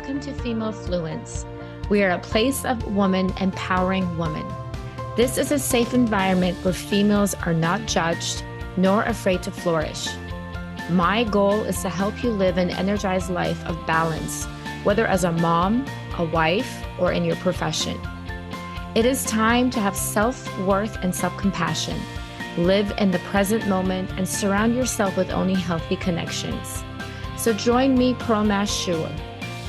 welcome to Female Fluence. We are a place of woman empowering women. This is a safe environment where females are not judged nor afraid to flourish. My goal is to help you live an energized life of balance, whether as a mom, a wife, or in your profession. It is time to have self-worth and self-compassion. Live in the present moment and surround yourself with only healthy connections. So join me, Pearl Nash-Schuer,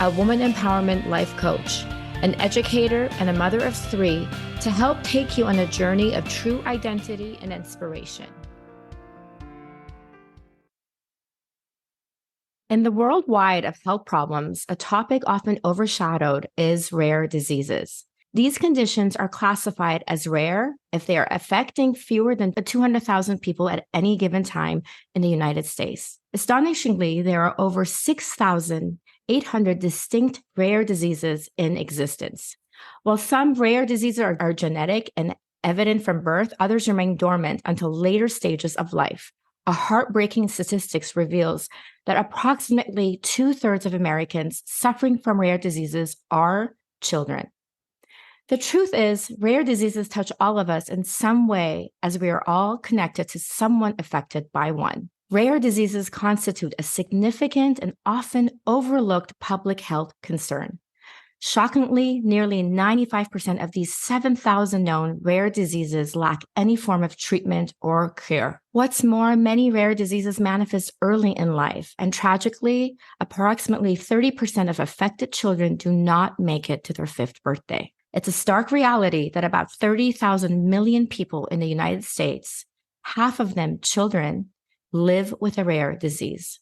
a woman empowerment life coach, an educator, and a mother of three, to help take you on a journey of true identity and inspiration. In the worldwide of health problems, a topic often overshadowed is rare diseases. These conditions are classified as rare if they are affecting fewer than 200,000 people at any given time in the United States. Astonishingly, there are over 6,800 distinct rare diseases in existence. While some rare diseases are genetic and evident from birth, others remain dormant until later stages of life. A heartbreaking statistics reveals that approximately 2/3 of Americans suffering from rare diseases are children. The truth is, rare diseases touch all of us in some way, as we are all connected to someone affected by one. Rare diseases constitute a significant and often overlooked public health concern. Shockingly, nearly 95% of these 7,000 known rare diseases lack any form of treatment or cure. What's more, many rare diseases manifest early in life, and tragically, approximately 30% of affected children do not make it to their 5th birthday. It's a stark reality that about 30,000 million people in the United States, half of them children, live with a rare disease.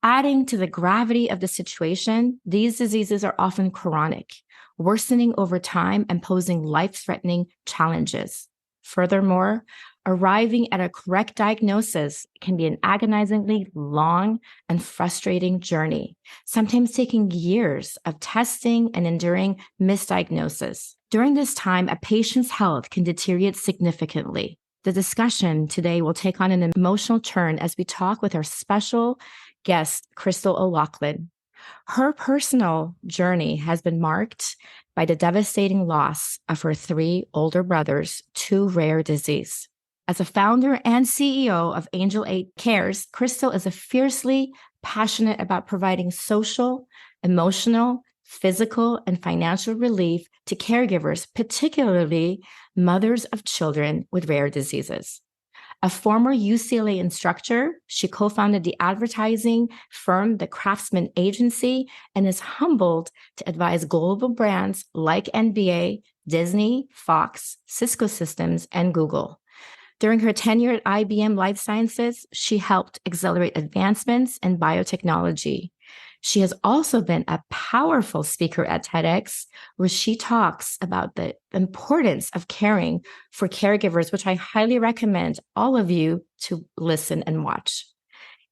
Adding to the gravity of the situation, these diseases are often chronic, worsening over time and posing life-threatening challenges. Furthermore, arriving at a correct diagnosis can be an agonizingly long and frustrating journey, sometimes taking years of testing and enduring misdiagnoses. During this time, a patient's health can deteriorate significantly. The discussion today will take on an emotional turn as we talk with our special guest, Cristol O'Loughlin. Her personal journey has been marked by the devastating loss of her 3 older brothers to rare disease. As a founder and CEO of Angel 8 Cares, Cristol is fiercely passionate about providing social, emotional, physical, and financial relief to caregivers, particularly mothers of children with rare diseases. A former UCLA instructor, she co-founded the advertising firm, The Craftsman Agency, and is humbled to advise global brands like NBA, Disney, Fox, Cisco Systems, and Google. During her tenure at IBM Life Sciences, she helped accelerate advancements in biotechnology. She has also been a powerful speaker at TEDx, where she talks about the importance of caring for caregivers, which I highly recommend all of you to listen and watch.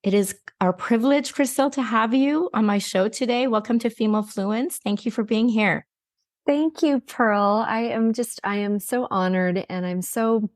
It is our privilege, Cristol, to have you on my show today. Welcome to Female Fluence. Thank you for being here. Thank you, Pearl. I am so honored, and I'm so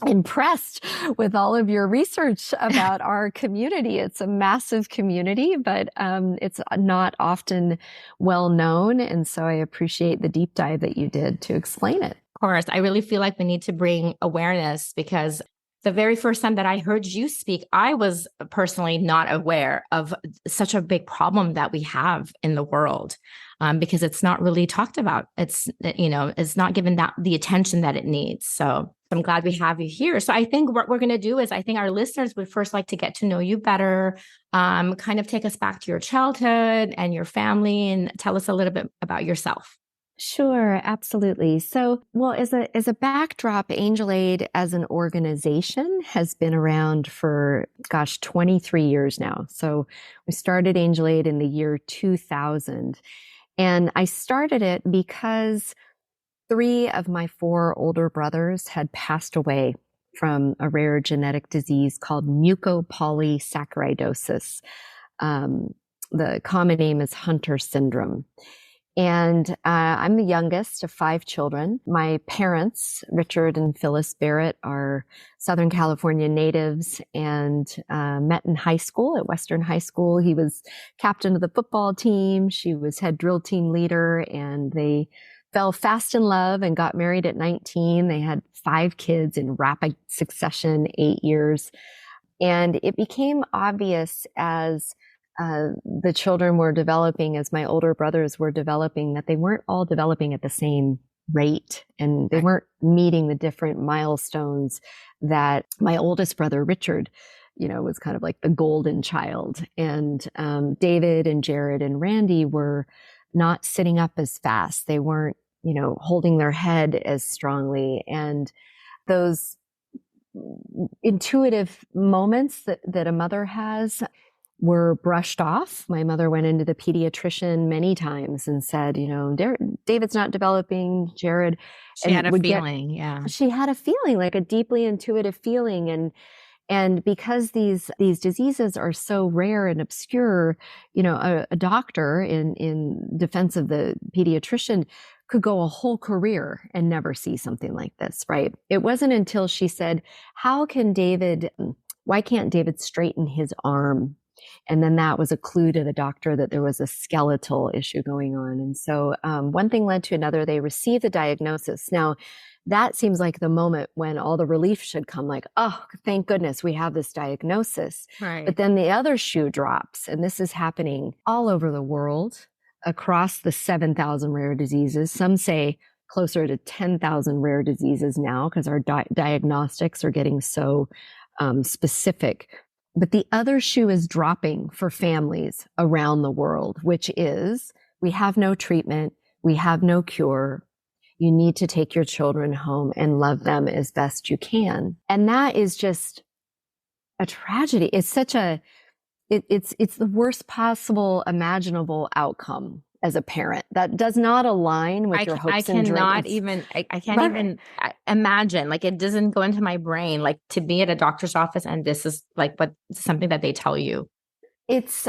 impressed with all of your research about our community. It's a massive community, but it's not often well known. And so I appreciate the deep dive that you did to explain it. Of course, I really feel like we need to bring awareness, because the very first time that I heard you speak, I was personally not aware of such a big problem that we have in the world, because it's not really talked about. It's not given the attention that it needs. So I'm glad we have you here. So I think what we're going to do is, I think our listeners would first like to get to know you better, kind of take us back to your childhood and your family, and tell us a little bit about yourself. Sure, absolutely. So, well, as a backdrop, Angel Aid as an organization has been around for, 23 years now. So we started Angel Aid in the year 2000. And I started it because 3 of my 4 older brothers had passed away from a rare genetic disease called mucopolysaccharidosis. The common name is Hunter syndrome. And I'm the youngest of 5 children. My parents, Richard and Phyllis Barrett, are Southern California natives and met in high school at Western High School. He was captain of the football team. She was head drill team leader, and they fell fast in love and got married at 19. They had 5 kids in rapid succession, 8 years. And it became obvious as the children were developing, as my older brothers were developing, that they weren't all developing at the same rate, and they weren't meeting the different milestones that my oldest brother, Richard, was kind of like the golden child. And David and Jared and Randy were not sitting up as fast. They weren't, holding their head as strongly. And those intuitive moments that a mother has were brushed off. My mother went into the pediatrician many times and said, David's not developing, Jared. She had a feeling. Yeah. She had a feeling, like a deeply intuitive feeling. And because these diseases are so rare and obscure, a doctor in defense of the pediatrician could go a whole career and never see something like this, right? It wasn't until she said, why can't David straighten his arm? And then that was a clue to the doctor that there was a skeletal issue going on. And so one thing led to another. They received the diagnosis. Now, that seems like the moment when all the relief should come, like, oh, thank goodness we have this diagnosis. Right. But then the other shoe drops, and this is happening all over the world, across the 7,000 rare diseases. Some say closer to 10,000 rare diseases now, because our diagnostics are getting so specific. But the other shoe is dropping for families around the world, which is, we have no treatment, we have no cure. You need to take your children home and love them as best you can. And that is just a tragedy. It's it's the worst possible imaginable outcome as a parent. That does not align with your hopes and dreams. I can't even imagine. Like, it doesn't go into my brain, like, to be at a doctor's office and this is like something that they tell you. It's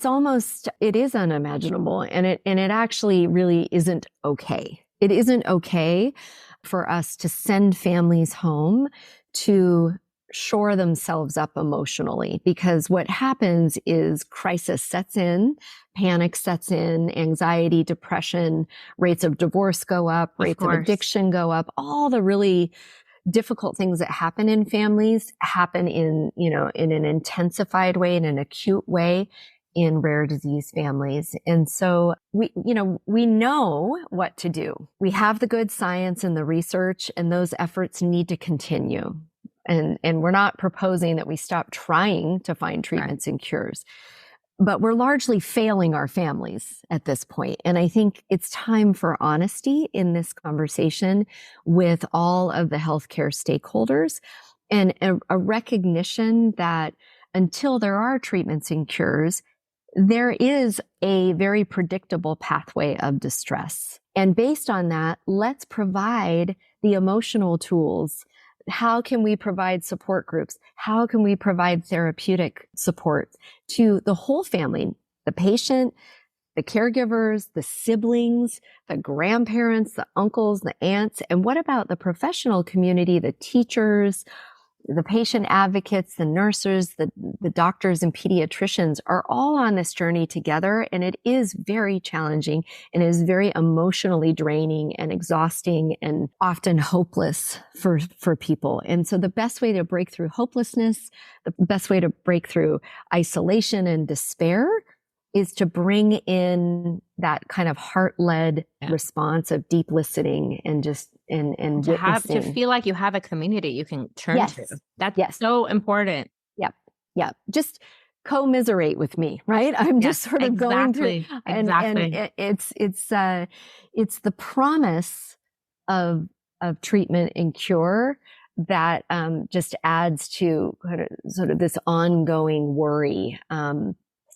almost, it is unimaginable, and it actually really isn't okay. It isn't okay for us to send families home to shore themselves up emotionally, because what happens is crisis sets in, panic sets in, anxiety, depression, rates of divorce go up, rates of addiction go up. All the really difficult things that happen in families happen in an intensified way, in an acute way, in rare disease families. And so we know what to do. We have the good science and the research, and those efforts need to continue. And we're not proposing that we stop trying to find treatments and cures, but we're largely failing our families at this point. And I think it's time for honesty in this conversation with all of the healthcare stakeholders, and a recognition that until there are treatments and cures, there is a very predictable pathway of distress. And based on that, let's provide the emotional tools. How can we provide support groups? How can we provide therapeutic support to the whole family, the patient, the caregivers, the siblings, the grandparents, the uncles, the aunts? And what about the professional community, the teachers, the patient advocates, the nurses, the doctors and pediatricians are all on this journey together. And it is very challenging, and it is very emotionally draining and exhausting and often hopeless for people. And so the best way to break through hopelessness, the best way to break through isolation and despair, is to bring in that kind of heart-led response of deep listening and just and to witnessing. To feel like you have a community you can turn to. That's so important. Yep. Just commiserate with me, right? I'm just sort of going through, and it's the promise of treatment and cure that just adds to sort of this ongoing worry.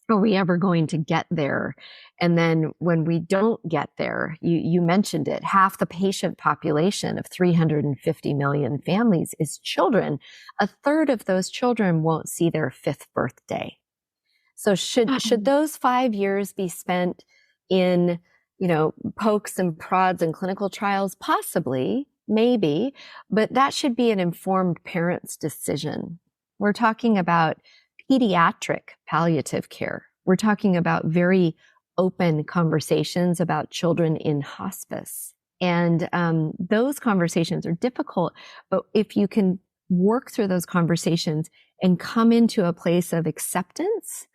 Are we ever going to get there? And then when we don't get there, you mentioned it, half the patient population of 350 million families is children. A third of those children won't see their 5th birthday. So should those 5 years be spent in pokes and prods and clinical trials, possibly, maybe, but that should be an informed parent's decision. We're talking about pediatric palliative care. We're talking about very open conversations about children in hospice. And those conversations are difficult, but if you can work through those conversations and come into a place of acceptance,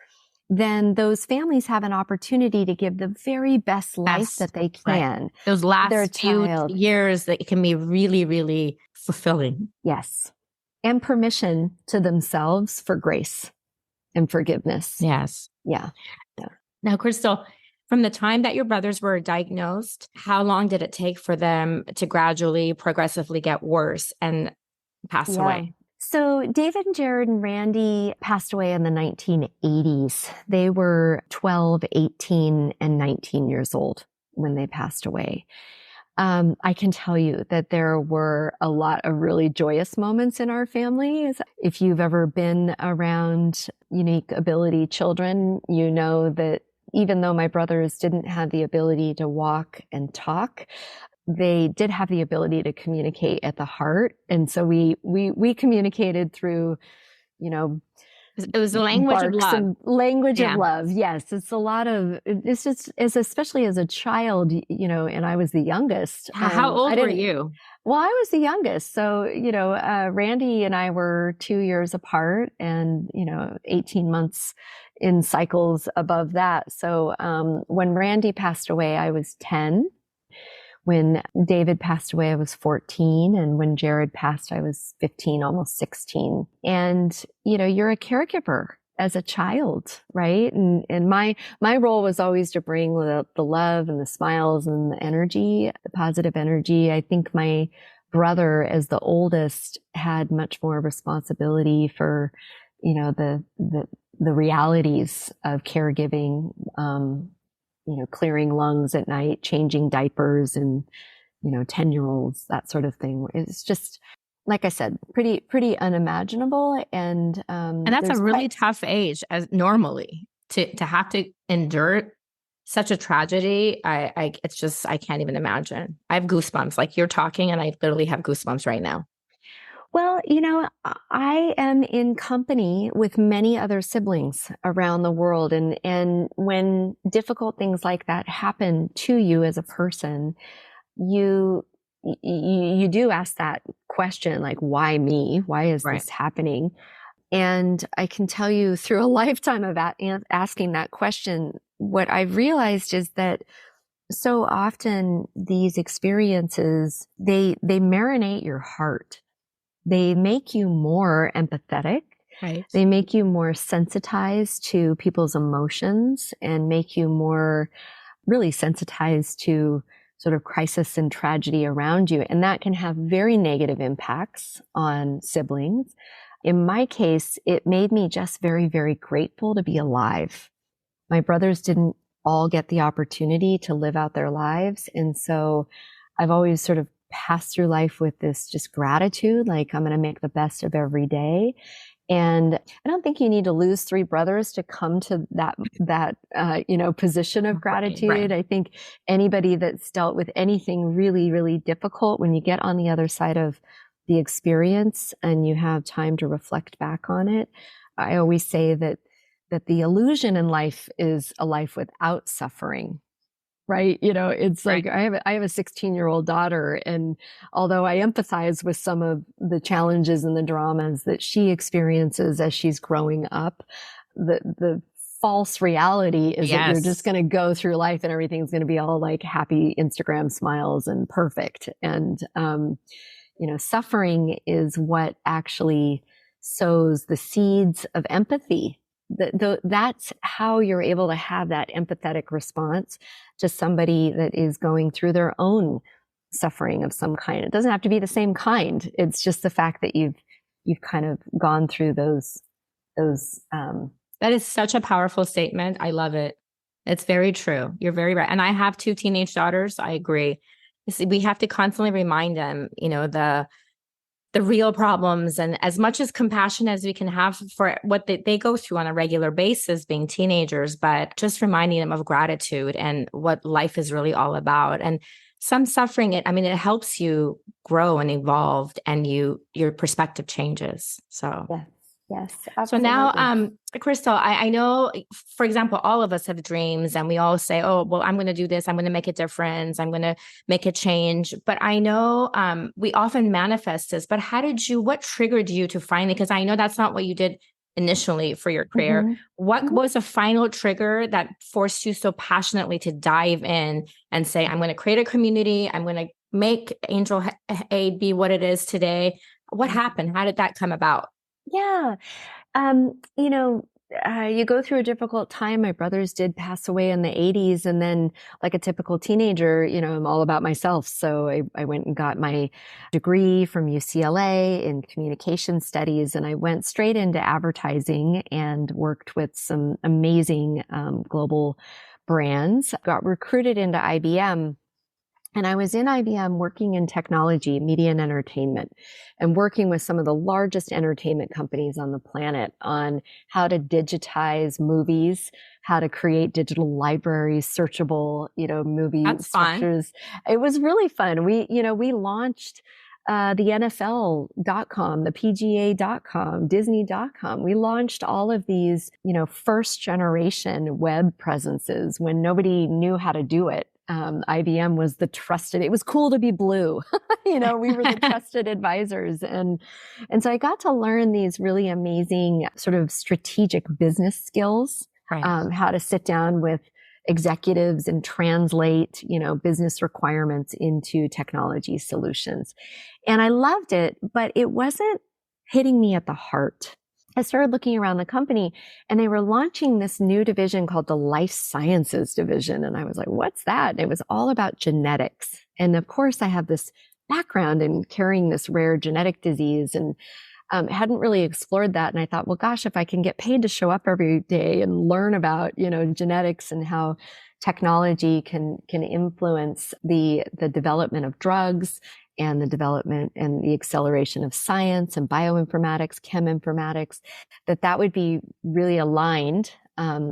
then those families have an opportunity to give the very best life that they can. Right. Those last few years that can be really, really fulfilling. Yes. And permission to themselves for grace and forgiveness. Yes. Yeah. Now, Crystal, from the time that your brothers were diagnosed, how long did it take for them to gradually, progressively get worse and pass away? So David and Jared and Randy passed away in the 1980s. They were 12, 18, and 19 years old when they passed away. I can tell you that there were a lot of really joyous moments in our family. If you've ever been around unique ability children, you know that even though my brothers didn't have the ability to walk and talk, they did have the ability to communicate at the heart. And so we communicated through, it was a language of love. Language of love. Yes. It's a lot of, it's just, especially as a child, and I was the youngest. How old were you? Well, I was the youngest. So, Randy and I were 2 years apart and, 18 months in cycles above that. So, when Randy passed away, I was 10. When David passed away, I was 14. And when Jared passed, I was 15, almost 16. And, you're a caregiver as a child, right? And my role was always to bring the love and the smiles and the energy, the positive energy. I think my brother, as the oldest, had much more responsibility for, the realities of caregiving, clearing lungs at night, changing diapers and, 10-year-olds, that sort of thing. It's just, like I said, pretty unimaginable. And that's a really tough age as normally to have to endure such a tragedy. I can't even imagine. I have goosebumps, like you're talking and I literally have goosebumps right now. Well, I am in company with many other siblings around the world. And when difficult things like that happen to you as a person, you do ask that question, like, why me? Why is this happening? And I can tell you through a lifetime of asking that question, what I've realized is that so often these experiences, they marinate your heart. They make you more empathetic. Right. They make you more sensitized to people's emotions and make you more really sensitized to sort of crisis and tragedy around you. And that can have very negative impacts on siblings. In my case, it made me just very, very grateful to be alive. My brothers didn't all get the opportunity to live out their lives. And so I've always sort of pass through life with this just gratitude, like I'm going to make the best of every day. And I don't think you need to lose 3 brothers to come to that position of gratitude. Right. I think anybody that's dealt with anything really, really difficult, when you get on the other side of the experience and you have time to reflect back on it, I always say that the illusion in life is a life without suffering. Right. It's like I have a 16-year-old daughter. And although I empathize with some of the challenges and the dramas that she experiences as she's growing up, the false reality is that you're just going to go through life and everything's going to be all like happy Instagram smiles and perfect. And, suffering is what actually sows the seeds of empathy. That's how you're able to have that empathetic response to somebody that is going through their own suffering of some kind. It doesn't have to be the same kind. It's just the fact that you've kind of gone through those. That is such a powerful statement. I love it. It's very true. You're very right. And I have 2 teenage daughters. I agree. We have to constantly remind them, the the real problems, and as much as compassion as we can have for what they go through on a regular basis being teenagers, but just reminding them of gratitude and what life is really all about. And some suffering, it helps you grow and evolve, and your perspective changes. So Yes. Yes, so now, absolutely. Crystal, I know, for example, all of us have dreams and we all say, oh, well, I'm going to do this. I'm going to make a difference. I'm going to make a change. But I know we often manifest this, but what triggered you to finally, because I know that's not what you did initially for your career. Mm-hmm. What Mm-hmm. was a final trigger that forced you so passionately to dive in and say, I'm going to create a community. I'm going to make Angel Aid be what it is today. What happened? How did that come about? Yeah. You know, you go through a difficult time. My brothers did pass away in the 80s. And then, like a typical teenager, I'm all about myself. So I went and got my degree from UCLA in communication studies. And I went straight into advertising and worked with some amazing global brands. Got recruited into IBM. And I was in IBM working in technology, media and entertainment, and working with some of the largest entertainment companies on the planet on how to digitize movies, how to create digital libraries, searchable, movie That's fun. structures. It was really fun. We launched the NFL.com, the PGA.com, Disney.com. We launched all of these, first generation web presences when nobody knew how to do it. IBM was it was cool to be blue. We were the trusted advisors. And so I got to learn these really amazing sort of strategic business skills, Right. how to sit down with executives and translate, business requirements into technology solutions. And I loved it, but it wasn't hitting me at the heart. I started looking around the company and they were launching this new division called the Life Sciences Division. And I was like, what's that? And it was all about genetics. And of course, I have this background in carrying this rare genetic disease and hadn't really explored that. And I thought, well, gosh, if I can get paid to show up every day and learn about, genetics and how technology can influence the development of drugs and the development and the acceleration of science and bioinformatics, cheminformatics, that would be really aligned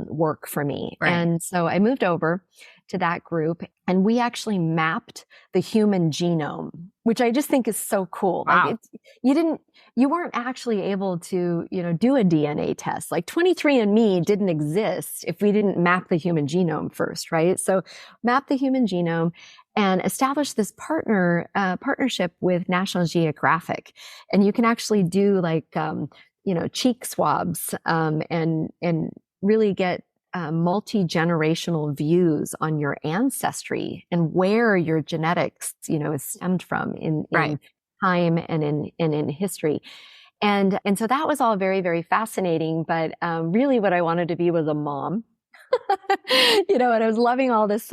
work for me. Right. And so I moved over to that group and we actually mapped the human genome, which I just think is so cool. Wow. Like you weren't actually able to, do a DNA test. Like 23andMe didn't exist if we didn't map the human genome first, right? So map the human genome and establish this partnership with National Geographic. And you can actually do like, cheek swabs, and really get multi-generational views on your ancestry and where your genetics, is stemmed from in Right. time and in history. And so that was all very, very fascinating. But really what I wanted to be was a mom. And I was loving all this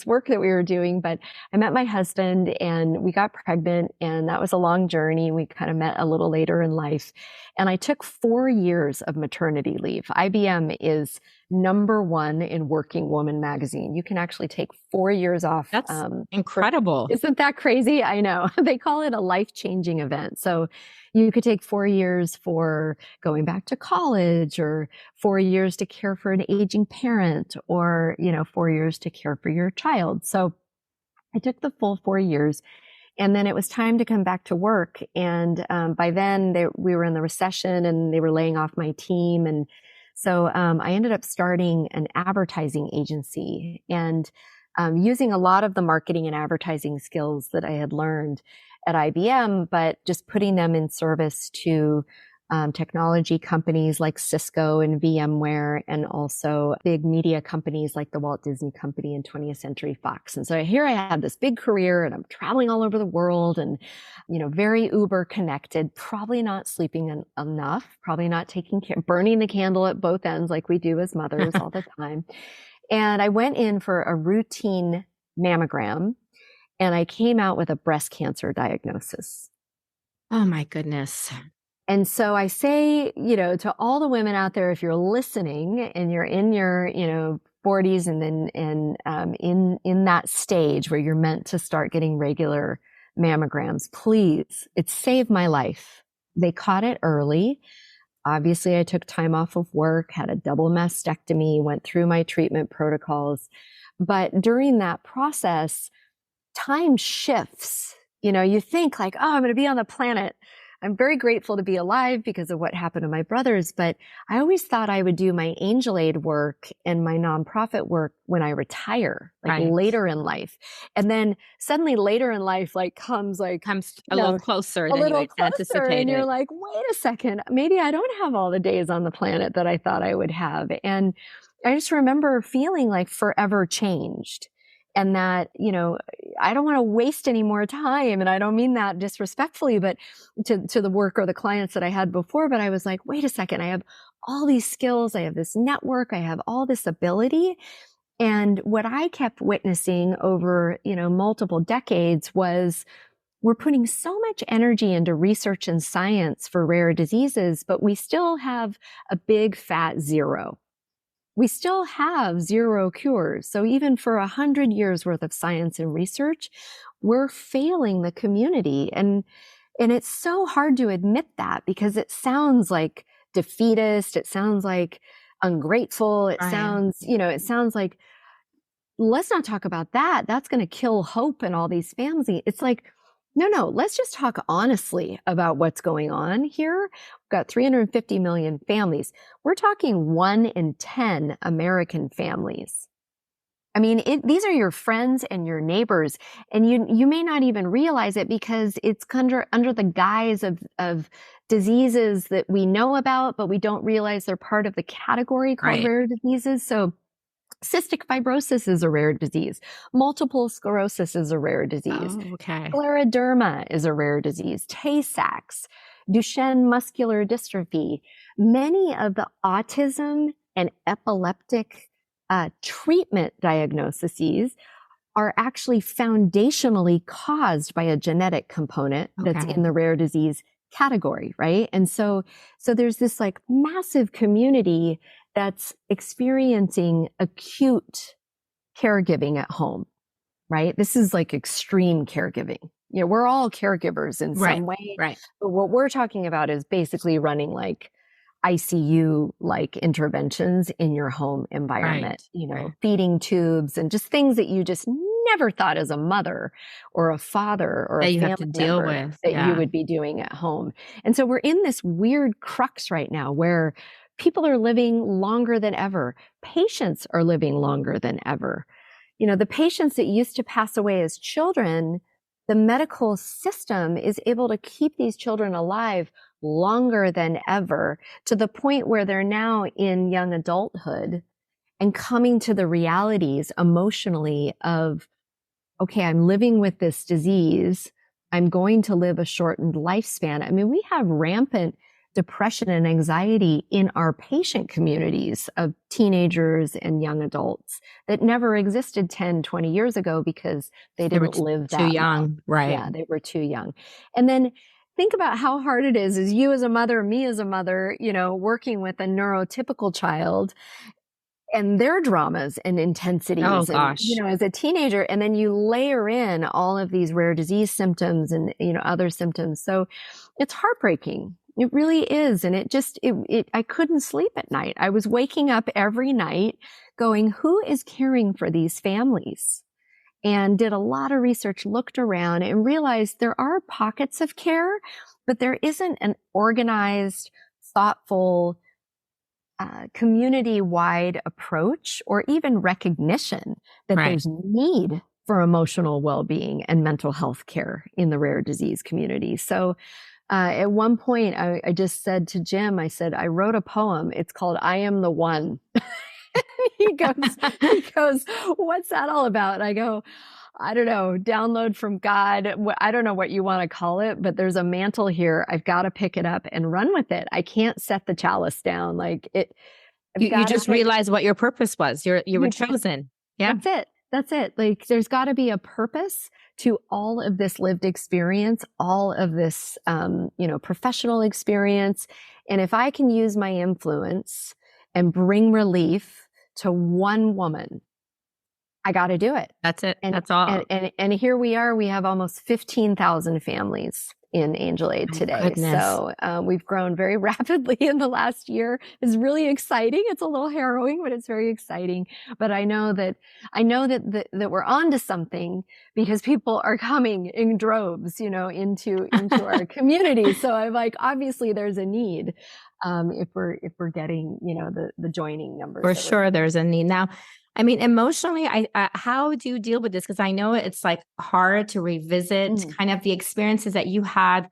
work that we were doing, but I met my husband and we got pregnant, and that was a long journey. We kind of met a little later in life, and I took 4 years of maternity leave. IBM is #1 in Working Woman magazine. You can actually take 4 years off. That's incredible. Isn't that crazy? I know. They call it a life-changing event. So you could take 4 years for going back to college, or 4 years to care for an aging parent, or, 4 years to care for your child. So I took the full 4 years, and then it was time to come back to work. And by then we were in the recession and they were laying off my team. And so I ended up starting an advertising agency and using a lot of the marketing and advertising skills that I had learned at IBM, but just putting them in service to technology companies like Cisco and VMware, and also big media companies like the Walt Disney Company and 20th Century Fox. And so here I have this big career and I'm traveling all over the world and, very uber connected, probably not sleeping enough, probably not taking care, burning the candle at both ends like we do as mothers all the time. And I went in for a routine mammogram and I came out with a breast cancer diagnosis. Oh my goodness. And so I say, to all the women out there, if you're listening and you're in your, 40s and then in that stage where you're meant to start getting regular mammograms, please. It saved my life. They caught it early. Obviously, I took time off of work, had a double mastectomy, went through my treatment protocols. But during that process, time shifts. You know, you think like, oh, I'm going to be on the planet. I'm very grateful to be alive because of what happened to my brothers. But I always thought I would do my angel aid work and my nonprofit work when I retire, like later in life. And then suddenly later in life, comes a little closer than you anticipated. And you're like, wait a second, maybe I don't have all the days on the planet that I thought I would have. And I just remember feeling like forever changed. And that, you know, I don't want to waste any more time. And I don't mean that disrespectfully, but to the work or the clients that I had before. But I was like, wait a second, I have all these skills. I have this network. I have all this ability. And what I kept witnessing over, you know, multiple decades was we're putting so much energy into research and science for rare diseases, but we still have a big fat zero. We still have zero cures. So even for 100 years worth of science and research, we're failing the community. And it's so hard to admit that because it sounds like defeatist. It sounds like ungrateful. It sounds like, let's not talk about that. That's going to kill hope in all these families. It's like, no, let's just talk honestly about what's going on here. We've got 350 million families. We're talking 1 in 10 American families. I mean, these are your friends and your neighbors, and you may not even realize it because it's under the guise of diseases that we know about, but we don't realize they're part of the category called rare diseases. So cystic fibrosis is a rare disease. Multiple sclerosis is a rare disease. Oh, okay. Scleroderma is a rare disease. Tay-Sachs, Duchenne muscular dystrophy. Many of the autism and epileptic treatment diagnoses are actually foundationally caused by a genetic component that's in the rare disease category, right? And so there's this like massive community that's experiencing acute caregiving at home, right? This is like extreme caregiving. You know, we're all caregivers in some way. Right. But what we're talking about is basically running like ICU-like interventions in your home environment, feeding tubes and just things that you just never thought as a mother or a father or a family member that you would be doing at home. And so we're in this weird crux right now where people are living longer than ever. Patients are living longer than ever. You know, the patients that used to pass away as children, the medical system is able to keep these children alive longer than ever to the point where they're now in young adulthood and coming to the realities emotionally of, okay, I'm living with this disease. I'm going to live a shortened lifespan. I mean, we have rampant depression and anxiety in our patient communities of teenagers and young adults that never existed 10, 20 years ago because they didn't live that too young. long. Right. Yeah, they were too young. And then think about how hard it is as you as a mother, me as a mother, you know, working with a neurotypical child and their dramas and intensities. Oh, gosh. And, you know, as a teenager, and then you layer in all of these rare disease symptoms and, you know, other symptoms. So it's heartbreaking. It really is. And I couldn't sleep at night. I was waking up every night going, who is caring for these families? And did a lot of research, looked around and realized there are pockets of care, but there isn't an organized, thoughtful, community-wide approach or even recognition that there's need for emotional well-being and mental health care in the rare disease community. So at one point, I just said to Jim, I said, I wrote a poem. It's called I Am the One. he goes, what's that all about? And I go, I don't know, download from God. I don't know what you want to call it, but there's a mantle here. I've got to pick it up and run with it. I can't set the chalice down. Like it. You just realized what your purpose was. You were chosen. Yeah. That's it. Like there's got to be a purpose to all of this lived experience, all of this, professional experience. And if I can use my influence and bring relief to one woman I got to do it. That's it. And, That's all. and here we are. We have almost 15,000 families in Angel Aid My today. goodness. So we've grown very rapidly in the last year. It's really exciting. It's a little harrowing, but it's very exciting. But I know that that we're on to something because people are coming in droves, into our community. So I'm like, obviously there's a need if we're getting, the joining numbers. For sure, there's a need. Now, I mean, emotionally, how do you deal with this? Because I know it's like hard to revisit kind of the experiences that you had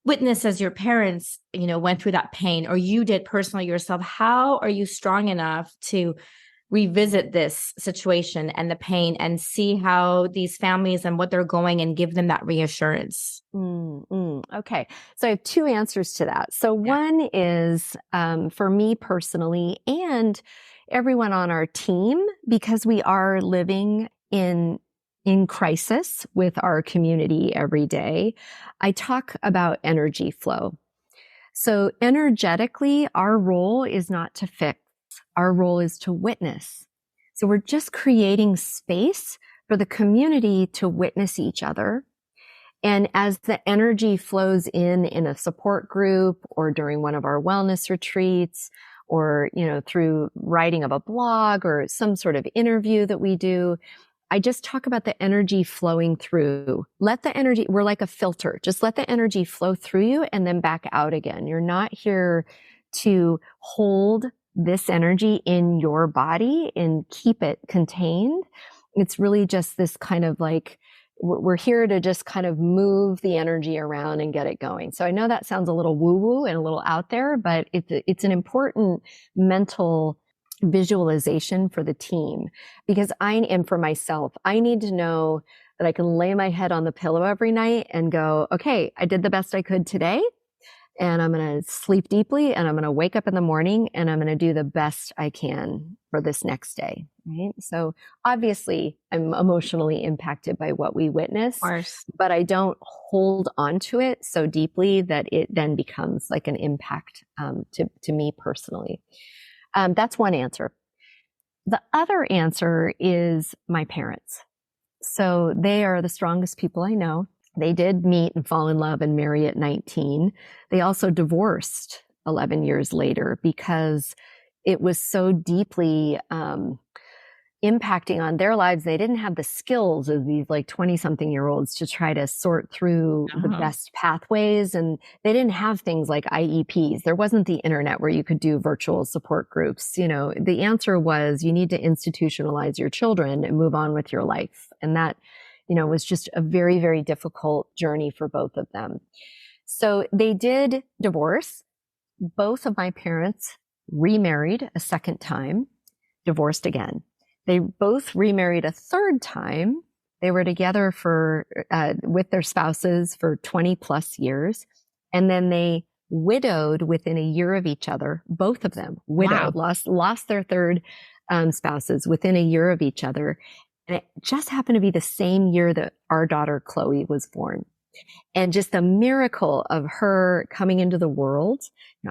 witnessed as your parents, went through that pain, or you did personally yourself. How are you strong enough to revisit this situation and the pain and see how these families and what they're going and give them that reassurance? Okay. So I have two answers to that. So one is for me personally and everyone on our team, because we are living in crisis with our community every day. I talk about energy flow. So energetically, our role is not to fix. Our role is to witness. So we're just creating space for the community to witness each other. And as the energy flows in a support group or during one of our wellness retreats, or, through writing of a blog or some sort of interview that we do, I just talk about the energy flowing through. We're like a filter. Just let the energy flow through you and then back out again. You're not here to hold this energy in your body and keep it contained. It's really just this kind of like, we're here to just kind of move the energy around and get it going. So I know that sounds a little woo-woo and a little out there, but it's an important mental visualization for the team, because for myself, I need to know that I can lay my head on the pillow every night and go, okay, I did the best I could today. And I'm going to sleep deeply, and I'm going to wake up in the morning, and I'm going to do the best I can for this next day. Right. So obviously I'm emotionally impacted by what we witness, but I don't hold on to it so deeply that it then becomes like an impact to me personally. That's one answer. The other answer is my parents. So they are the strongest people I know. They did meet and fall in love and marry at 19. They also divorced 11 years later because it was so deeply impacting on their lives. They didn't have the skills of these like 20-something-year-olds to try to sort through the best pathways. And they didn't have things like IEPs. There wasn't the internet where you could do virtual support groups. The answer was you need to institutionalize your children and move on with your life. And that was just a very, very difficult journey for both of them. So they did divorce. Both of my parents remarried a second time, divorced again. They both remarried a third time. They were together with their spouses for 20 plus years. And then they widowed within a year of each other. Both of them widowed, lost their third spouses within a year of each other. And it just happened to be the same year that our daughter Chloe was born. And just the miracle of her coming into the world.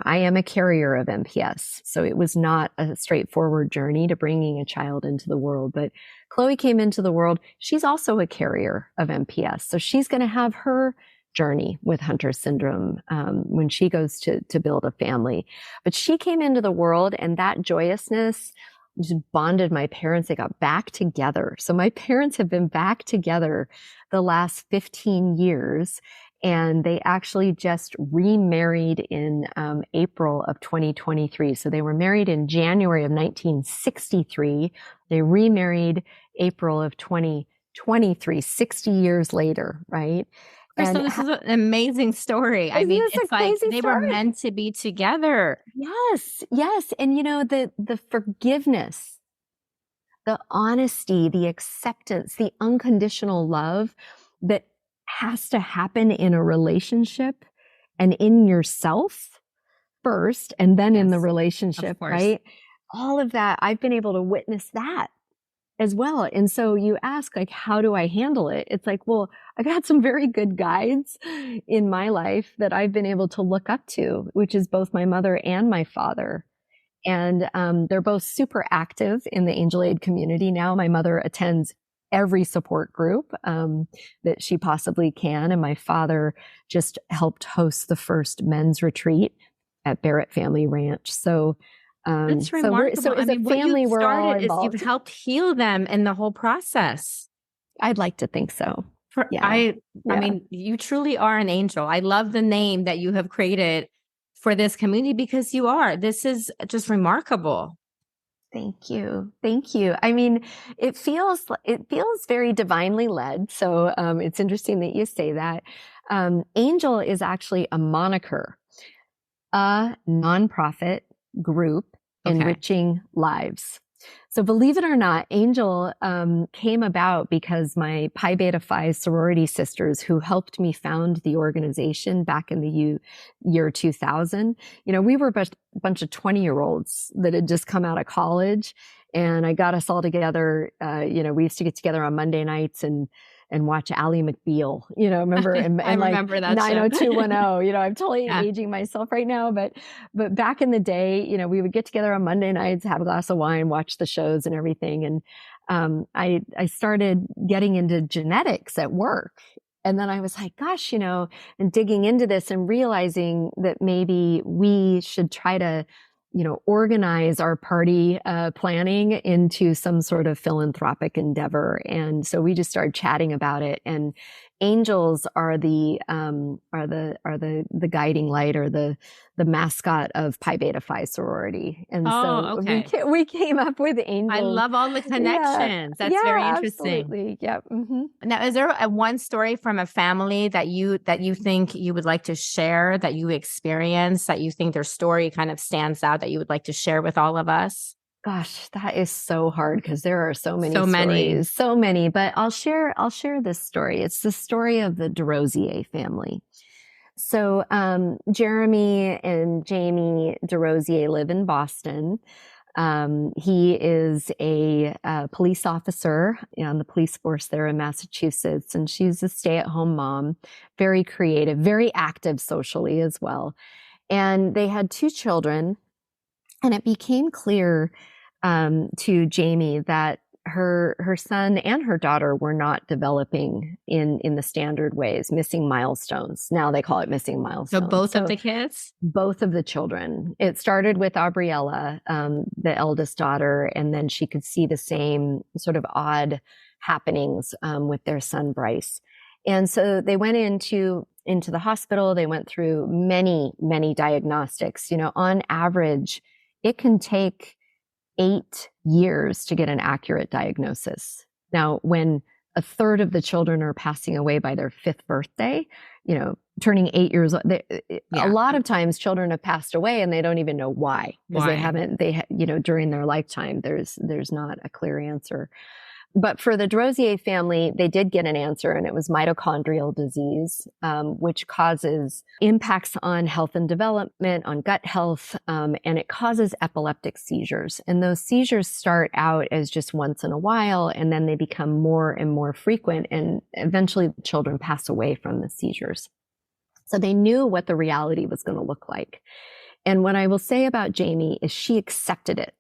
I am a carrier of MPS, so it was not a straightforward journey to bringing a child into the world. But Chloe came into the world. She's also a carrier of MPS. So she's going to have her journey with Hunter syndrome when she goes to build a family. But she came into the world, and that joyousness just bonded my parents. They got back together. So my parents have been back together the last 15 years, and they actually just remarried in April of 2023. So they were married in January of 1963. They remarried April of 2023, 60 years later, right? Crystal, this is an amazing story. I mean, it's like they were meant to be together. Yes, yes. And the forgiveness, the honesty, the acceptance, the unconditional love that has to happen in a relationship and in yourself first, and then in the relationship, right? All of that, I've been able to witness that as well. And so you ask, like, how do I handle it? It's like, well, I've had some very good guides in my life that I've been able to look up to, which is both my mother and my father. And they're both super active in the Angel Aid community now. My mother attends every support group that she possibly can. And my father just helped host the first men's retreat at Barrett Family Ranch. So That's remarkable. so as a family, we're all involved. You've helped heal them in the whole process. I'd like to think so. I mean, you truly are an angel. I love the name that you have created for this community because you are. This is just remarkable. Thank you. Thank you. I mean, it feels very divinely led. So it's interesting that you say that. Angel is actually a moniker, a nonprofit group enriching lives. So believe it or not, Angel came about because my Pi Beta Phi sorority sisters who helped me found the organization back in the year 2000, we were a bunch of 20-year-olds that had just come out of college, and I got us all together. We used to get together on Monday nights and watch Ally McBeal, remember? And I remember that 90210, I'm totally aging myself right now. But back in the day, we would get together on Monday nights, have a glass of wine, watch the shows and everything. And I started getting into genetics at work. And then I was like, gosh, and digging into this and realizing that maybe we should try to organize our party planning into some sort of philanthropic endeavor. And so we just started chatting about it. And angels are the guiding light, or the mascot of Pi Beta Phi sorority. And we came up with angels. I love all the connections. That's very interesting. Absolutely. Yep. Mm-hmm. Now, is there one story from a family that you think you would like to share, that you experienced, that you think their story kind of stands out, that you would like to share with all of us? Gosh, that is so hard because there are so many, but I'll share this story. It's the story of the DeRosier family. So, Jeremy and Jamie DeRosier live in Boston. He is a police officer on the police force there in Massachusetts, and she's a stay-at-home mom, very creative, very active socially as well. And they had 2 children, and it became clear to Jamie that her son and her daughter were not developing in the standard ways, missing milestones. Now they call it missing milestones. So both of the kids? Both of the children. It started with Aubriella, the eldest daughter, and then she could see the same sort of odd happenings with their son Bryce. And so they went into the hospital. They went through many, many diagnostics. On average, it can take 8 years to get an accurate diagnosis. Now, when a third of the children are passing away by their 5th birthday, turning 8 years old, a lot of times children have passed away and they don't even know why, because during their lifetime, there's not a clear answer. But for the DeRosier family, they did get an answer, and it was mitochondrial disease, which causes impacts on health and development, on gut health, and it causes epileptic seizures. And those seizures start out as just once in a while, and then they become more and more frequent, and eventually the children pass away from the seizures. So they knew what the reality was going to look like. And what I will say about Jamie is she accepted it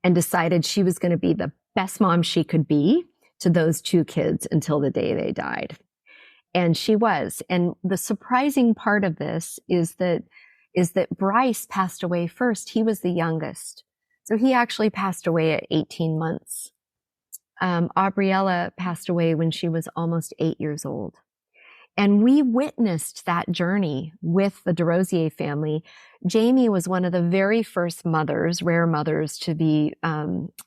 and decided she was going to be the best mom she could be to those 2 kids until the day they died. And she was. And the surprising part of this is that Bryce passed away first. He was the youngest. So he actually passed away at 18 months. Aubriella passed away when she was almost 8 years old. And we witnessed that journey with the DeRosier family. Jamie was one of the very first rare mothers, to be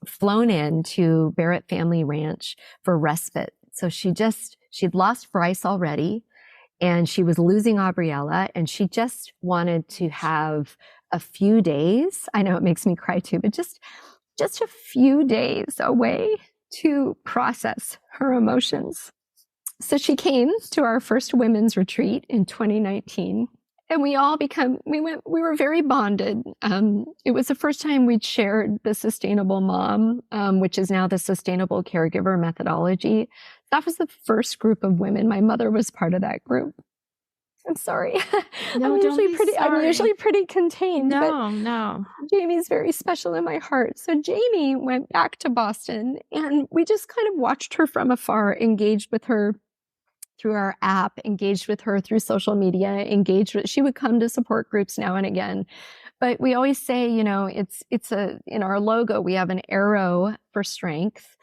flown in to Barrett Family Ranch for respite. So she'd lost Bryce already, and she was losing Aubriella, and she just wanted to have a few days. I know it makes me cry too, but just a few days away to process her emotions. So she came to our first women's retreat in 2019, and we were very bonded. It was the first time we'd shared the sustainable mom, which is now the sustainable caregiver methodology. That was the first group of women. My mother was part of that group. I'm sorry. No, don't be I'm usually sorry. pretty contained, but No, no. Jamie's very special in my heart. So Jamie went back to Boston and we just kind of watched her from afar, engaged with her through our app, engaged with her through social media, she would come to support groups now and again. But we always say, in our logo, we have an arrow for strength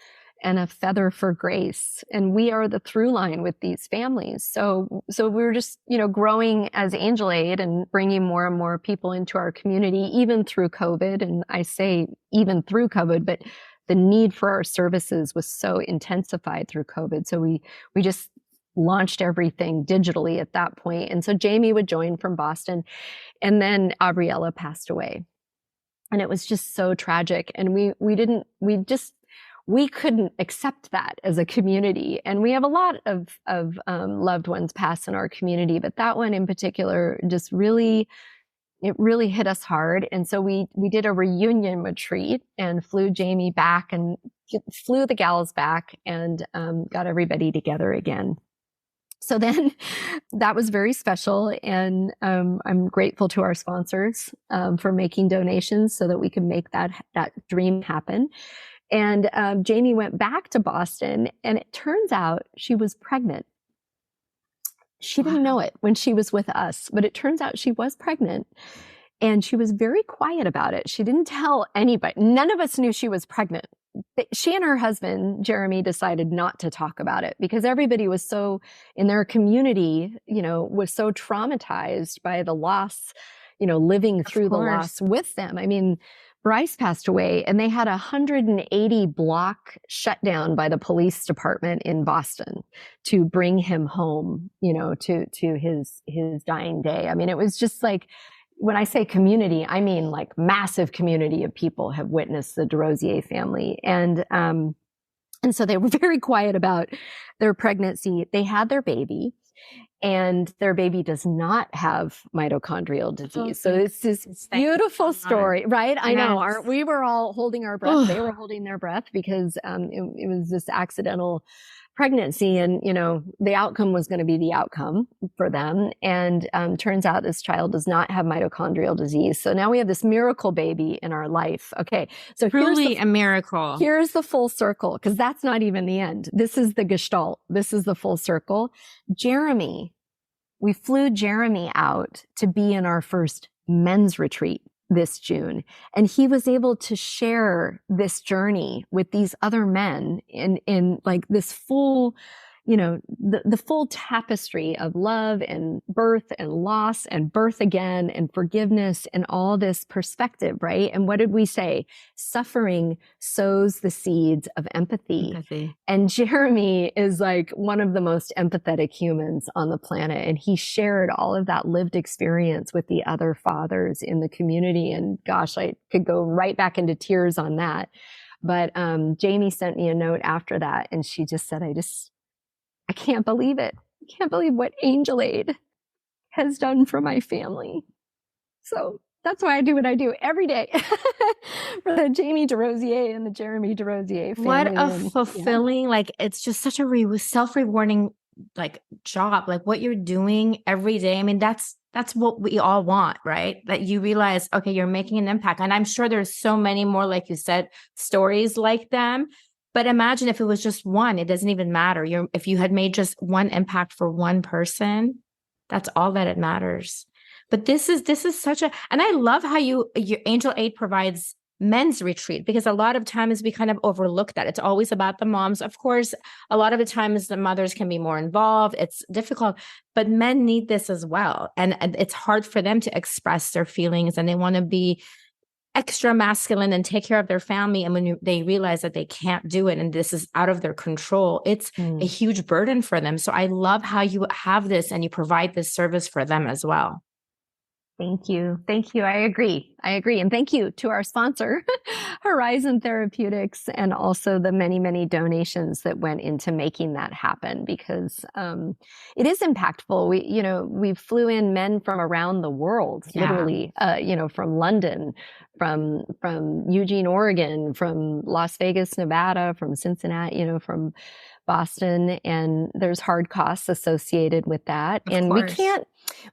and a feather for grace. And we are the through line with these families. So we're just, growing as Angel Aid and bringing more and more people into our community, even through COVID. And I say even through COVID, but the need for our services was so intensified through COVID. So we just launched everything digitally at that point. And so Jamie would join from Boston, and then Abriella passed away. And it was just so tragic. And we couldn't accept that as a community. And we have a lot of loved ones pass in our community, but that one in particular just really hit us hard. And so we did a reunion retreat and flew Jamie back and flew the gals back and got everybody together again. So then that was very special. And I'm grateful to our sponsors for making donations so that we could make that dream happen. And Jamie went back to Boston, and it turns out she was pregnant. She didn't know it when she was with us, but it turns out she was pregnant. And she was very quiet about it. She didn't tell anybody. None of us knew she was pregnant. She and her husband, Jeremy, decided not to talk about it because everybody was so, in their community, was so traumatized by the loss, living through the loss with them. I mean, Bryce passed away and they had a 180 block shutdown by the police department in Boston to bring him home, to his dying day. I mean, it was just like, when I say community, I mean like massive community of people have witnessed the DeRosier family. And so they were very quiet about their pregnancy. They had their baby, and their baby does not have mitochondrial disease. So it's this beautiful story, right? I know. We were all holding our breath. They were holding their breath because it was this accidental pregnancy, and the outcome was going to be the outcome for them. And turns out this child does not have mitochondrial disease. So now we have this miracle baby in our life. Okay, so truly a miracle. Here's the full circle, because that's not even the end. This is the gestalt. This is the full circle. We flew Jeremy out to be in our first men's retreat this June. And he was able to share this journey with these other men in like this full, the full tapestry of love and birth and loss and birth again and forgiveness and all this perspective, right? And what did we say? Suffering sows the seeds of empathy. And Jeremy is like one of the most empathetic humans on the planet. And he shared all of that lived experience with the other fathers in the community. And gosh, I could go right back into tears on that. But Jamie sent me a note after that, and she just said, I can't believe it. I can't believe what Angel Aid has done for my family. So that's why I do what I do every day for the Jamie DeRosier and the Jeremy DeRosier family. What a fulfilling, it's just such a self-rewarding, job, what you're doing every day. I mean, that's what we all want, right? That you realize, okay, you're making an impact. And I'm sure there's so many more, like you said, stories like them. But imagine if it was just one, it doesn't even matter. If you had made just one impact for one person, that's all that it matters. But this is and I love how your Angel Aid provides men's retreat, because a lot of times we kind of overlook that. It's always about the moms. Of course, a lot of the times the mothers can be more involved. It's difficult, but men need this as well. And it's hard for them to express their feelings, and they want to be extra masculine and take care of their family. And when they realize that they can't do it and this is out of their control, it's a huge burden for them. So I love how you have this and you provide this service for them as well. Thank you. I agree. And thank you to our sponsor, Horizon Therapeutics, and also the many, many donations that went into making that happen, because it is impactful. We flew in men from around the world, literally, from London, from Eugene, Oregon, from Las Vegas, Nevada, from Cincinnati, from Boston, and there's hard costs associated with that. Of course.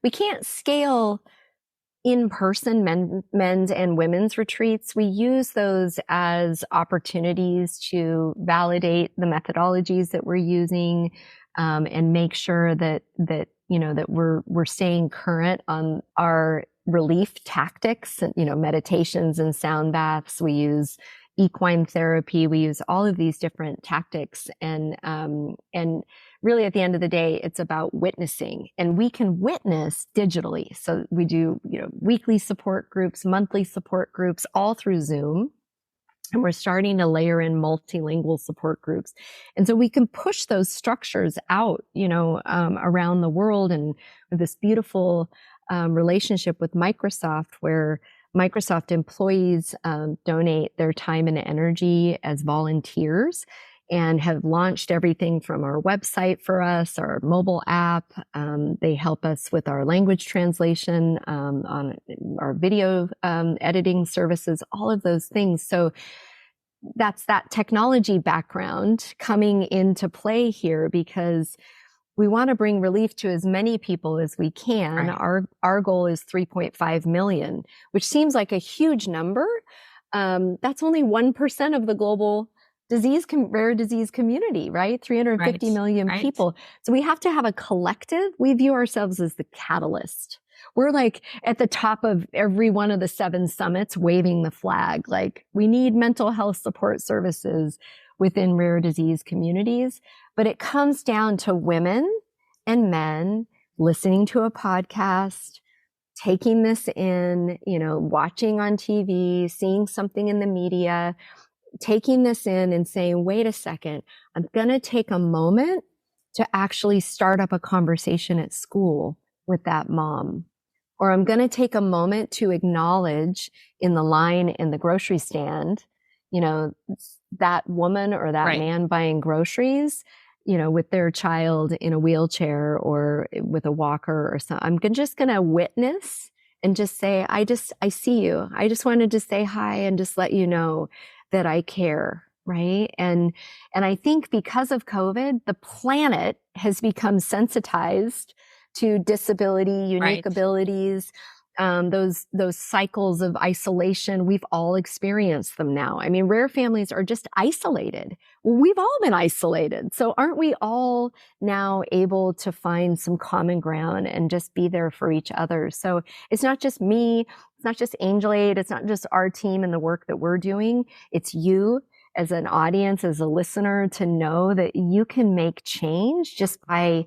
We can't scale in-person men's and women's retreats. We use those as opportunities to validate the methodologies that we're using, and make sure that we're staying current on our relief tactics, meditations and sound baths. We use equine therapy. We use all of these different tactics, and really at the end of the day, it's about witnessing, and we can witness digitally. So we do, weekly support groups, monthly support groups, all through Zoom. And we're starting to layer in multilingual support groups. And so we can push those structures out, around the world. And with this beautiful relationship with Microsoft, where Microsoft employees donate their time and energy as volunteers, and have launched everything from our website for us, our mobile app. They help us with our language translation, on our video editing services, all of those things. So that's that technology background coming into play here, because we want to bring relief to as many people as we can. Right. Our goal is 3.5 million, which seems like a huge number. That's only 1% of the global rare disease community, right? 350 million people. So we have to have a collective. We view ourselves as the catalyst. We're like at the top of every one of the 7 summits waving the flag. Like, we need mental health support services within rare disease communities, but it comes down to women and men listening to a podcast, taking this in, watching on TV, seeing something in the media, taking this in and saying, wait a second, I'm going to take a moment to actually start up a conversation at school with that mom. Or I'm going to take a moment to acknowledge in the line in the grocery stand, that woman or that man buying groceries, with their child in a wheelchair or with a walker or something. I'm just going to witness and just say, I see you. I just wanted to say hi and just let you know that I care, right? And I think because of COVID, the planet has become sensitized to disability, unique abilities, those cycles of isolation. We've all experienced them now. I mean, rare families are just isolated. Well, we've all been isolated. So aren't we all now able to find some common ground and just be there for each other? So it's not just me. It's not just Angel Aid. It's not just our team and the work that we're doing. It's you as an audience, as a listener, to know that you can make change just by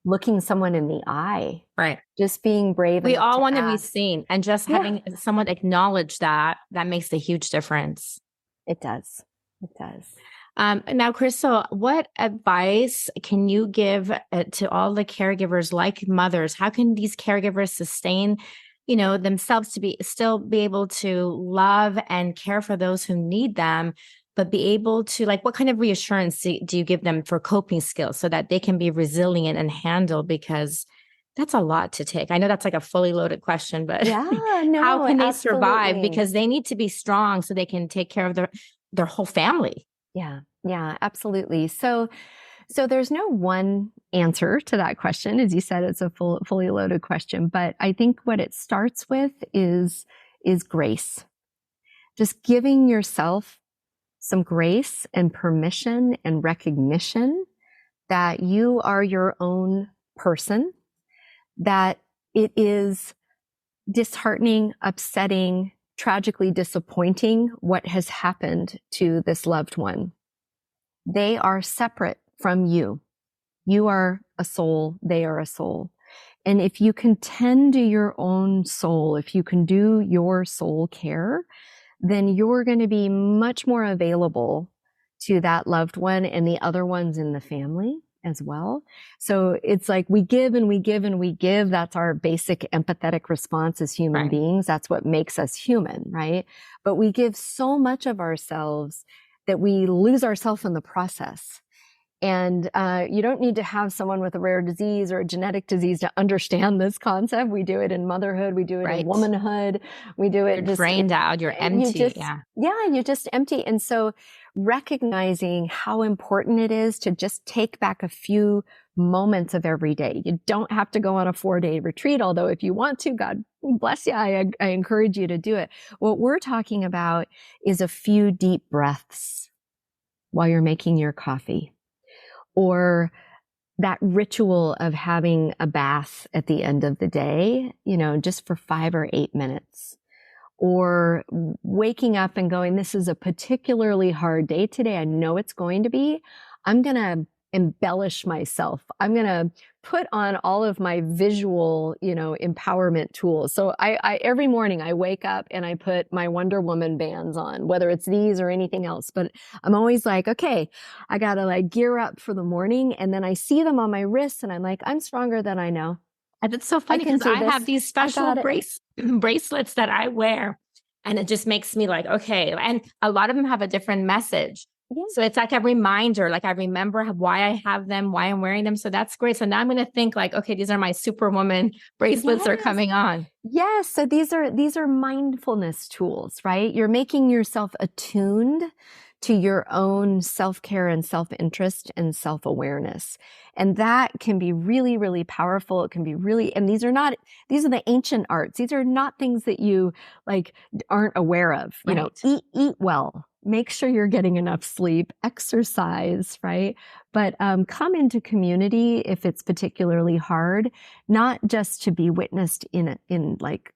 looking someone in the eye. Right. Just being brave. We all want to be seen, and just having someone acknowledge that makes a huge difference. It does. It does. Now, Crystal, what advice can you give to all the caregivers, like mothers? How can these caregivers sustain, themselves to still be able to love and care for those who need them, but be able to, what kind of reassurance do you give them for coping skills so that they can be resilient and handle? Because that's a lot to take. I know that's like a fully loaded question, but how can they survive? Because they need to be strong so they can take care of their whole family. Yeah, absolutely. So there's no one answer to that question. As you said, it's a fully loaded question, but I think what it starts with is grace. Just giving yourself some grace and permission and recognition that you are your own person, that it is disheartening, upsetting, tragically disappointing what has happened to this loved one. They are separate from you. You are a soul, they are a soul. And if you can tend to your own soul, if you can do your soul care, then you're going to be much more available to that loved one and the other ones in the family as well. So it's like we give and we give and we give. That's our basic empathetic response as human beings. That's what makes us human, right? But we give so much of ourselves that we lose ourselves in the process. And you don't need to have someone with a rare disease or a genetic disease to understand this concept. We do it in motherhood. We do it in womanhood. We do it. You're drained out. You're empty. You're just empty. And so recognizing how important it is to just take back a few moments of every day. You don't have to go on a 4-day retreat, although if you want to, God bless you, I encourage you to do it. What we're talking about is a few deep breaths while you're making your coffee, or that ritual of having a bath at the end of the day, just for 5 or 8 minutes, or waking up and going, this is a particularly hard day today. I know it's going to be. I'm going to embellish myself. I'm going to put on all of my visual, empowerment tools. So I every morning I wake up and I put my Wonder Woman bands on, whether it's these or anything else. But I'm always like, okay, I got to gear up for the morning. And then I see them on my wrists and I'm like, I'm stronger than I know. And it's so funny because I have these special bracelets that I wear, and it just makes me like, okay. And a lot of them have a different message. Yeah. So it's like a reminder, I remember why I have them, why I'm wearing them. So that's great. So now I'm going to think okay, these are my Superwoman bracelets are coming on. Yes. So these are mindfulness tools, right? You're making yourself attuned to your own self-care and self-interest and self-awareness. And that can be really, really powerful. It can be really, and these are the ancient arts. These are not things that you aren't aware of. Right. Eat well. Make sure you're getting enough sleep, exercise, right? But come into community if it's particularly hard, not just to be witnessed in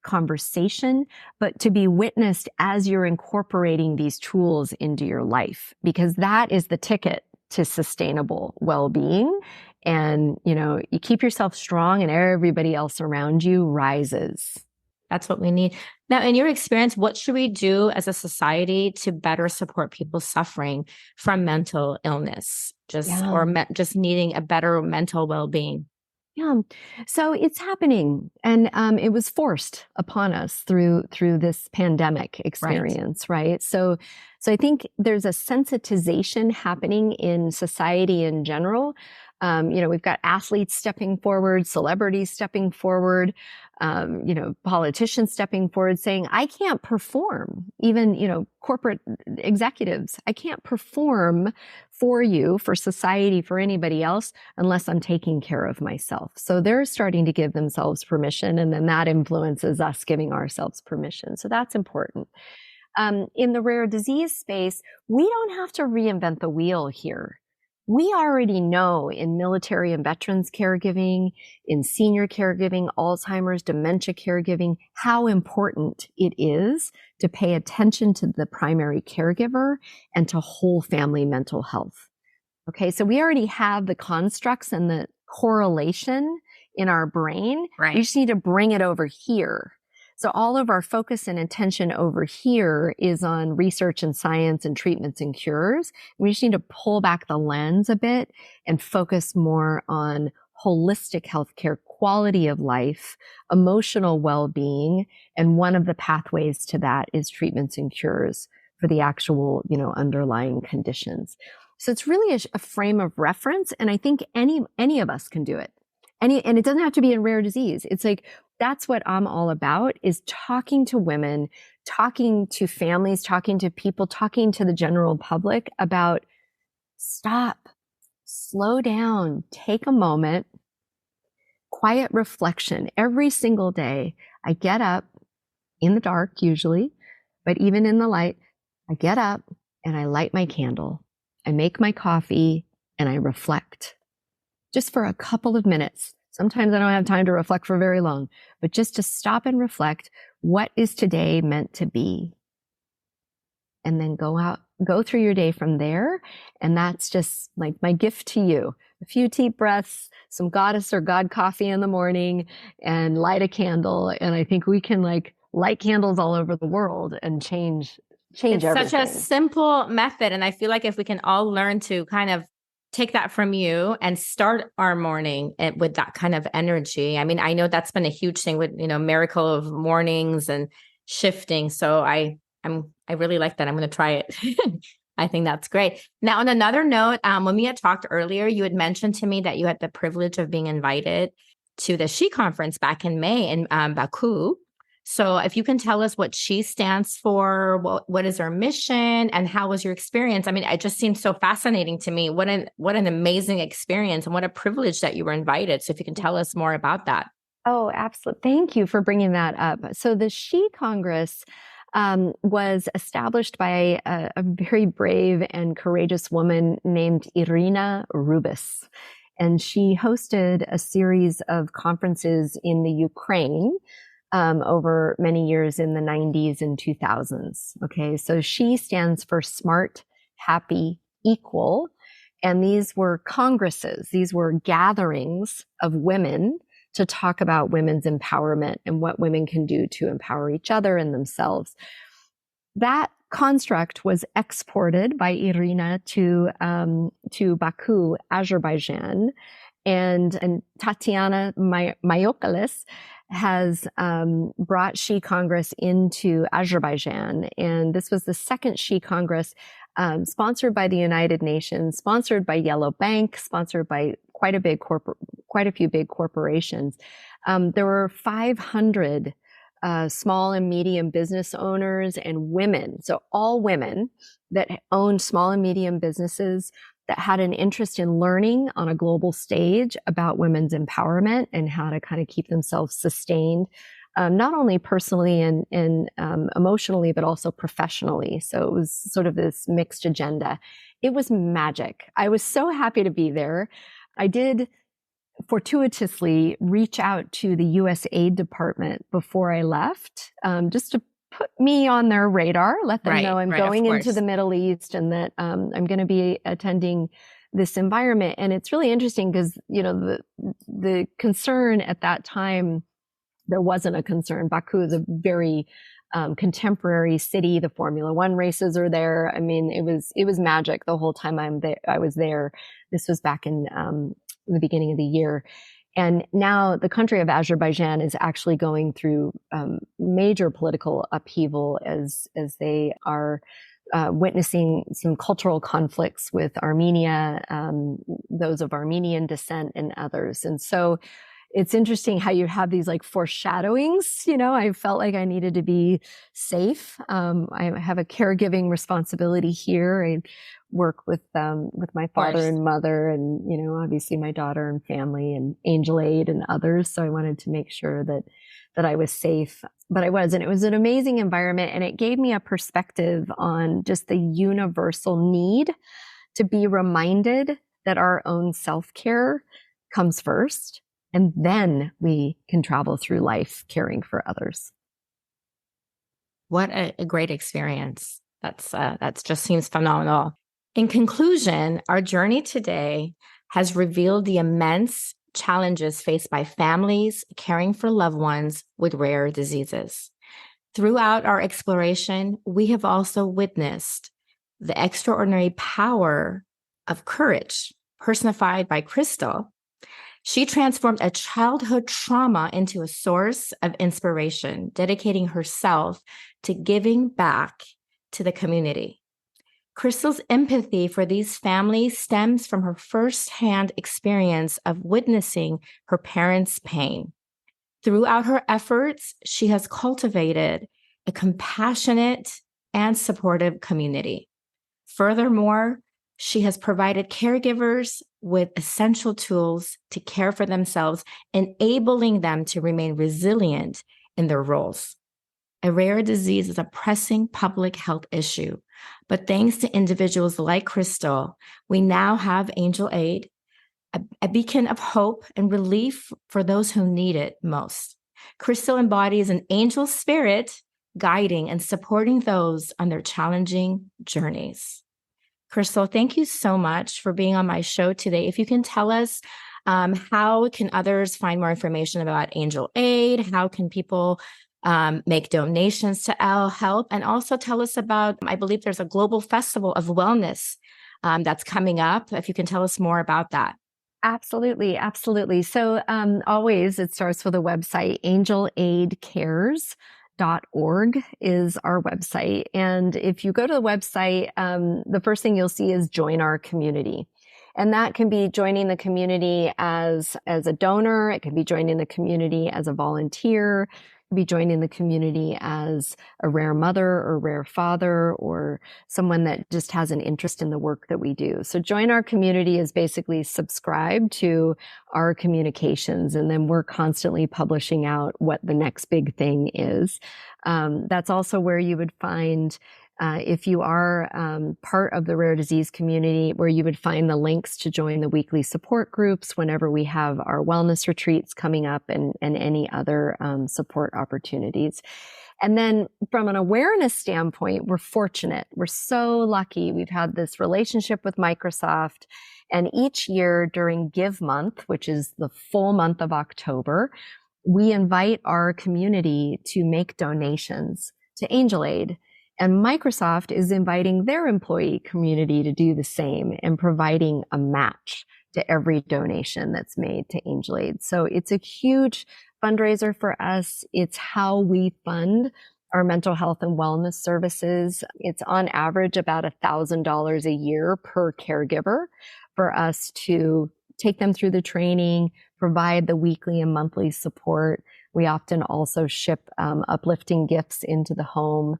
conversation, but to be witnessed as you're incorporating these tools into your life, because that is the ticket to sustainable well-being. And, you keep yourself strong and everybody else around you rises. That's what we need. Now, in your experience, what should we do as a society to better support people suffering from mental illness, just needing a better mental well-being? Yeah. So it's happening, and it was forced upon us through this pandemic experience, right? So I think there's a sensitization happening in society in general. We've got athletes stepping forward, celebrities stepping forward, politicians stepping forward saying, I can't perform, even, corporate executives, I can't perform for you, for society, for anybody else, unless I'm taking care of myself. So they're starting to give themselves permission, and then that influences us giving ourselves permission. So that's important. In the rare disease space, we don't have to reinvent the wheel here. We already know in military and veterans caregiving, in senior caregiving, Alzheimer's, dementia caregiving, how important it is to pay attention to the primary caregiver and to whole family mental health. Okay, so we already have the constructs and the correlation in our brain. Right. We just need to bring it over here. So all of our focus and attention over here is on research and science and treatments and cures. We just need to pull back the lens a bit and focus more on holistic healthcare, quality of life, emotional well-being. And one of the pathways to that is treatments and cures for the actual, underlying conditions. So it's really a frame of reference. And I think any of us can do it. And it doesn't have to be in rare disease. It's that's what I'm all about, is talking to women, talking to families, talking to people, talking to the general public about stop, slow down, take a moment, quiet reflection. Every single day, I get up in the dark usually, but even in the light, I get up and I light my candle. I make my coffee and I reflect just for a couple of minutes. Sometimes I don't have time to reflect for very long, but just to stop and reflect, what is today meant to be? And then go through your day from there. And that's just my gift to you. A few deep breaths, some goddess or god coffee in the morning, and light a candle. And I think we can light candles all over the world and change everything. It's such a simple method. And I feel like if we can all learn to kind of take that from you and start our morning with that kind of energy. I mean, I know that's been a huge thing with, miracle of mornings and shifting. So I really like that. I'm going to try it. I think that's great. Now, on another note, when we had talked earlier, you had mentioned to me that you had the privilege of being invited to the She Conference back in May in Baku. So if you can tell us what she stands for, what is her mission, and how was your experience? I mean, it just seems so fascinating to me. What an amazing experience, and what a privilege that you were invited. So if you can tell us more about that. Oh, absolutely. Thank you for bringing that up. So the She Congress was established by a very brave and courageous woman named Irina Rubis. And she hosted a series of conferences in the Ukraine over many years in the 90s and 2000s. Okay, so She stands for Smart, Happy, Equal. And these were congresses, these were gatherings of women to talk about women's empowerment and what women can do to empower each other and themselves. That construct was exported by Irina to Baku, Azerbaijan, and Tatiana Mayokalis has brought She Congress into Azerbaijan, and this was the second She Congress sponsored by the United Nations, sponsored by Yellow Bank, sponsored by quite a few big corporations. There were 500 small and medium business owners and women, so all women that owned small and medium businesses that had an interest in learning on a global stage about women's empowerment and how to kind of keep themselves sustained, not only personally and emotionally, but also professionally. So it was sort of this mixed agenda. It was magic. I was so happy to be there. I did fortuitously reach out to the U.S. Aid Department before I left, just to put me on their radar, let them know I'm going into the Middle East and that I'm going to be attending this environment. And it's really interesting because, you know, the concern at that time, there wasn't a concern. Baku is a very contemporary city. The Formula One races are there. I mean, it was magic the whole time I was there. This was back in the beginning of the year. And now the country of Azerbaijan is actually going through major political upheaval as they are witnessing some cultural conflicts with Armenia, those of Armenian descent and others. And so it's interesting how you have these like foreshadowings. You know, I felt like I needed to be safe. I have a caregiving responsibility here. I work with my father and mother, and you know, obviously my daughter and family, and Angel Aid and others. So I wanted to make sure that I was safe. But I was, and it was an amazing environment, and it gave me a perspective on just the universal need to be reminded that our own self-care comes first. And then we can travel through life caring for others. What a great experience. That's just seems phenomenal. In conclusion, our journey today has revealed the immense challenges faced by families caring for loved ones with rare diseases. Throughout our exploration, we have also witnessed the extraordinary power of courage personified by Cristol. She transformed a childhood trauma into a source of inspiration, dedicating herself to giving back to the community. Cristol's empathy for these families stems from her firsthand experience of witnessing her parents' pain. Throughout her efforts, she has cultivated a compassionate and supportive community. Furthermore, she has provided caregivers with essential tools to care for themselves, enabling them to remain resilient in their roles. A rare disease is a pressing public health issue, but thanks to individuals like Cristol, we now have Angel Aid, a beacon of hope and relief for those who need it most. Cristol embodies an angel spirit, guiding and supporting those on their challenging journeys. Cristol, thank you so much for being on my show today. If you can tell us how can others find more information about Angel Aid? How can people make donations to help? And also tell us about, I believe there's a global festival of wellness that's coming up. If you can tell us more about that. Absolutely. Absolutely. So always it starts with a website. angelaidcares.org is our website. And if you go to the website, the first thing you'll see is join our community. And that can be joining the community as a donor. It can be joining the community as a volunteer. be joining the community as a rare mother or rare father or someone that just has an interest in the work that we do. So join our community is basically subscribe to our communications, and then we're constantly publishing out what the next big thing is. That's also where you would find if you are part of the rare disease community, where you would find the links to join the weekly support groups whenever we have our wellness retreats coming up and any other support opportunities. And then from an awareness standpoint, we're fortunate. We're so lucky. We've had this relationship with Microsoft. And each year during Give Month, which is the full month of October, we invite our community to make donations to Angel Aid. And Microsoft is inviting their employee community to do the same and providing a match to every donation that's made to Angel Aid. So it's a huge fundraiser for us. It's how we fund our mental health and wellness services. It's on average about $1,000 a year per caregiver for us to take them through the training, provide the weekly and monthly support. We often also ship uplifting gifts into the home.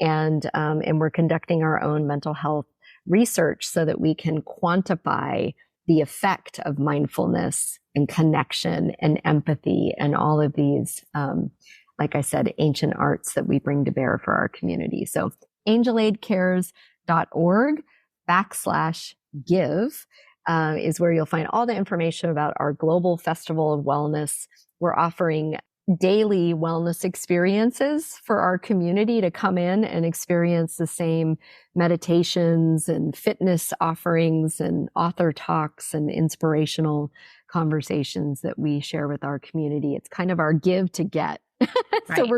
And we're conducting our own mental health research so that we can quantify the effect of mindfulness and connection and empathy and all of these, like I said, ancient arts that we bring to bear for our community. So angelaidcares.org/give is where you'll find all the information about our global festival of wellness. We're offering daily wellness experiences for our community to come in and experience the same meditations and fitness offerings and author talks and inspirational conversations that we share with our community. It's kind of our give to get. Right. So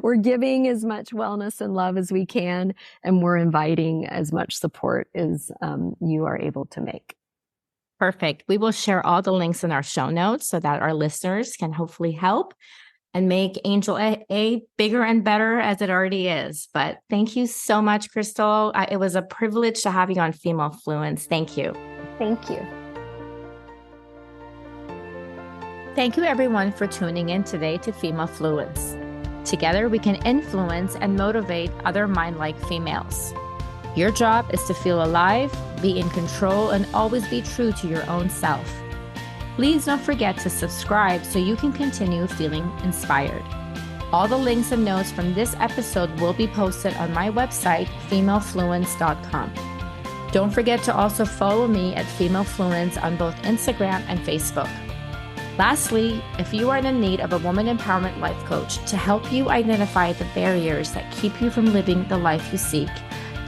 we're giving as much wellness and love as we can, and we're inviting as much support as you are able to make. Perfect. We will share all the links in our show notes so that our listeners can hopefully help and make Angel Aid bigger and better as it already is. But thank you so much, Cristol. It was a privilege to have you on Female Fluence. Thank you. Thank you. Thank you, everyone, for tuning in today to Female Fluence. Together, we can influence and motivate other mind-like females. Your job is to feel alive, be in control, and always be true to your own self. Please don't forget to subscribe so you can continue feeling inspired. All the links and notes from this episode will be posted on my website, femalefluence.com. Don't forget to also follow me at Female Fluence on both Instagram and Facebook. Lastly, if you are in need of a woman empowerment life coach to help you identify the barriers that keep you from living the life you seek,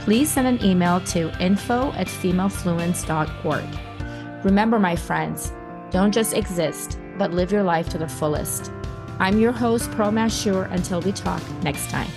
please send an email to info@femalefluence.org. Remember, my friends, don't just exist, but live your life to the fullest. I'm your host, Pearl Mashur. Until we talk next time.